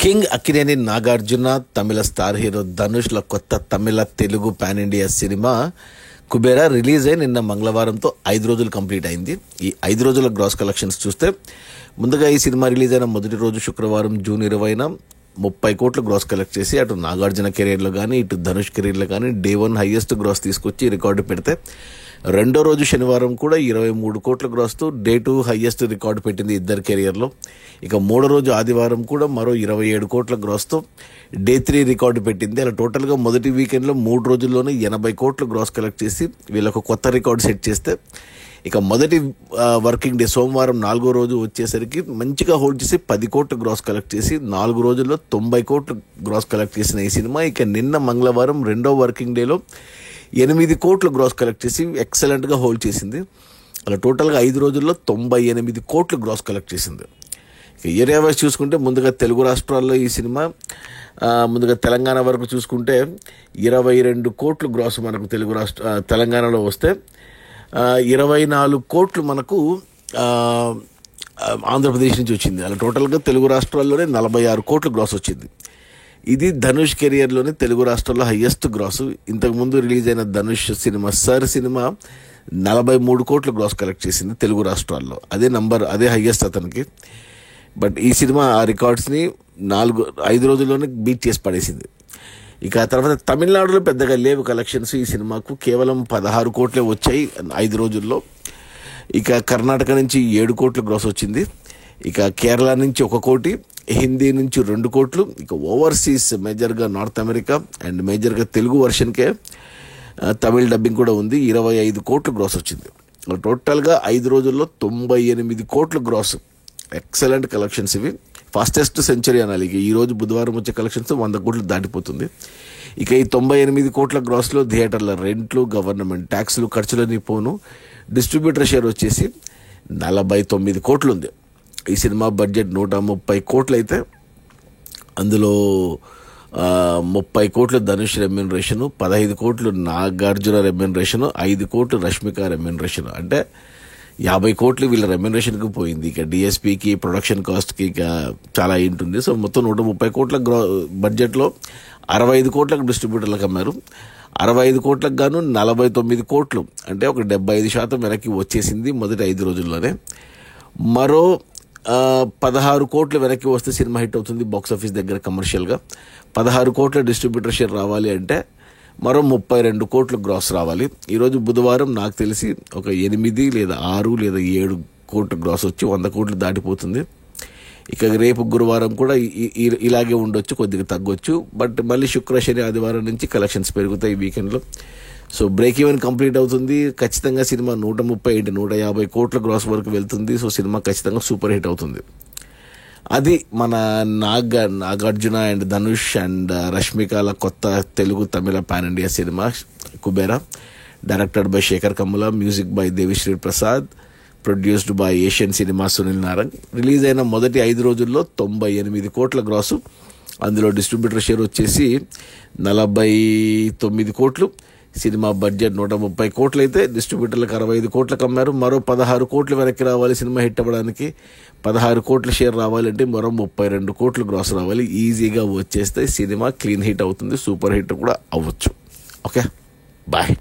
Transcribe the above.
King Akkineni Nagarjuna, తమిళ star hero ధనుష్ల కొత్త తమిళ Telugu pan India cinema Kubera release అయి నిన్న మంగళవారంతో 5 రోజులు కంప్లీట్ అయింది. ఈ 5 రోజుల గ్రాస్ కలెక్షన్స్ చూస్తే ముందుగా ఈ సినిమా రిలీజ్ అయిన మొదటి రోజు శుక్రవారం జూన్ 20న 30 కోట్లు గ్రాస్ కలెక్ట్ చేసి అటు నాగార్జున కెరీర్లో కానీ ఇటు ధనుష్ కెరీర్లో కానీ డే 1 హైయెస్ట్ గ్రాస్ తీసుకొచ్చి రికార్డు పెడితే, రెండో రోజు శనివారం కూడా 23 కోట్ల గ్రాస్తో డే 2 హైయెస్ట్ రికార్డు పెట్టింది ఇద్దరు కెరియర్లో. ఇక మూడో రోజు ఆదివారం కూడా మరో 27 కోట్ల గ్రాస్తో డే 3 రికార్డు పెట్టింది. అలా టోటల్గా మొదటి వీకెండ్లో 3 రోజుల్లోనే 80 కోట్ల గ్రాస్ కలెక్ట్ చేసి వీళ్ళకు కొత్త రికార్డు సెట్ చేస్తే, ఇక మొదటి వర్కింగ్ డే సోమవారం 4వ రోజు వచ్చేసరికి మంచిగా హోల్డ్ చేసి 10 కోట్ల గ్రాస్ కలెక్ట్ చేసి 4 రోజుల్లో 90 కోట్ల గ్రాస్ కలెక్ట్ చేసిన ఈ సినిమా ఇక నిన్న మంగళవారం రెండో వర్కింగ్ డేలో 8 కోట్లు గ్రాస్ కలెక్ట్ చేసి ఎక్సలెంట్గా హోల్డ్ చేసింది. అలా టోటల్గా 5 రోజుల్లో 98 కోట్లు గ్రాస్ కలెక్ట్ చేసింది. ఇక ఏరియా వైజ్ చూసుకుంటే ముందుగా తెలుగు రాష్ట్రాల్లో ఈ సినిమా ముందుగా తెలంగాణ వరకు చూసుకుంటే 22 కోట్లు గ్రాస్ మనకు తెలంగాణలో వస్తే 24 కోట్లు మనకు ఆంధ్రప్రదేశ్ నుంచి వచ్చింది. అలా టోటల్గా తెలుగు రాష్ట్రాల్లోనే 46 కోట్లు గ్రాస్ వచ్చింది. ఇది ధనుష్ కెరియర్లోని తెలుగు రాష్ట్రాల్లో హయ్యెస్ట్ గ్రాసు. ఇంతకుముందు రిలీజ్ అయిన ధనుష్ సినిమా సినిమా 43 కోట్లు గ్రాస్ కలెక్ట్ చేసింది తెలుగు రాష్ట్రాల్లో. అదే హయ్యెస్ట్ అతనికి. బట్ ఈ సినిమా ఆ రికార్డ్స్ని 5 రోజుల్లోనే బీట్ చేసి పడేసింది. ఇక ఆ తర్వాత తమిళనాడులో పెద్దగా లేవు కలెక్షన్స్ ఈ సినిమాకు, కేవలం 16 కోట్లే వచ్చాయి 5 రోజుల్లో. ఇక కర్ణాటక నుంచి 7 కోట్లు గ్రాస్ వచ్చింది. ఇక కేరళ నుంచి 1 కోటి, హిందీ నుంచి 2 కోట్లు, ఇక ఓవర్సీస్ మేజర్గా నార్త్ అమెరికా అండ్ మేజర్గా తెలుగు వర్షన్కే తమిళ్ డబ్బింగ్ కూడా ఉంది, 25 కోట్లు గ్రాస్ వచ్చింది. టోటల్గా 5 రోజుల్లో 98 కోట్లు గ్రాస్. ఎక్సలెంట్ కలెక్షన్స్ ఇవి, ఫాస్టెస్ట్ సెంచరీ అనాలి. ఇక ఈరోజు బుధవారం వచ్చే కలెక్షన్స్ 100 కోట్లు దాటిపోతుంది. ఇక ఈ 98 కోట్ల గ్రాస్లో థియేటర్ల రెంట్లు, గవర్నమెంట్ ట్యాక్స్లు, ఖర్చులని పోను డిస్ట్రిబ్యూటర్ షేర్ వచ్చేసి 49 కోట్లు ఉంది. ఈ సినిమా బడ్జెట్ 130 కోట్లు అయితే అందులో 30 కోట్లు ధనుష్ రెమ్యూనరేషను, 15 కోట్లు నాగార్జున రెమ్యూనరేషను, 5 కోట్లు రష్మిక రెమ్యూనరేషను, అంటే 50 కోట్లు వీళ్ళ రెమ్యూనరేషన్కి పోయింది. ఇక డిఎస్పీకి, ప్రొడక్షన్ కాస్ట్కి ఇక చాలా ఉంటుంది. సో మొత్తం 130 కోట్ల బడ్జెట్లో 65 కోట్లకు డిస్ట్రిబ్యూటర్లకు అమ్మారు. 65 కోట్లకు గాను 49 కోట్లు, అంటే ఒక 75% వెనక్కి వచ్చేసింది మొదటి 5 రోజుల్లోనే. మరో 16 కోట్లు వెనక్కి వస్తే సినిమా హిట్ అవుతుంది బాక్సాఫీస్ దగ్గర కమర్షియల్గా. 16 కోట్ల డిస్ట్రిబ్యూటర్ షేర్ రావాలి అంటే మరో 32 కోట్లు గ్రాస్ రావాలి. ఈరోజు బుధవారం నాకు తెలిసి ఒక 8 లేదా 6 లేదా 7 కోట్లు గ్రాస్ వచ్చి 100 కోట్లు దాటిపోతుంది. ఇక రేపు గురువారం కూడా ఇలాగే ఉండొచ్చు, కొద్దిగా తగ్గొచ్చు. బట్ మళ్ళీ శుక్ర, శని, ఆదివారం నుంచి కలెక్షన్స్ పెరుగుతాయి ఈ వీకెండ్లో. సో బ్రేక్ ఈవెన్ కంప్లీట్ అవుతుంది. ఖచ్చితంగా సినిమా 130-150 కోట్ల గ్రాస్ వరకు వెళ్తుంది. సో సినిమా ఖచ్చితంగా సూపర్ హిట్ అవుతుంది. అది మన నాగార్జున అండ్ ధనుష్ అండ్ రష్మికల కొత్త తెలుగు తమిళ pan India cinema Kubera, directed by Sekhar Kammula, music by Devi Sri Prasad, produced by Asian cinema Sunil Narang. Release అయిన మొదటి 5 రోజుల్లో 98 కోట్ల గ్రాసు. అందులో డిస్ట్రిబ్యూటర్ షేర్ వచ్చేసి 49 కోట్లు. సినిమా బడ్జెట్ 130 కోట్లు అయితే డిస్ట్రిబ్యూటర్లకు 65 కోట్లకు అమ్మారు. మరో 16 కోట్లు వెనక్కి రావాలి సినిమా హిట్ అవ్వడానికి. 16 కోట్ల షేర్ రావాలంటే మరో 32 కోట్లు గ్రాస్ రావాలి. ఈజీగా వచ్చేస్తే సినిమా క్లీన్ హిట్ అవుతుంది, సూపర్ హిట్ కూడా అవ్వచ్చు. Okay, bye.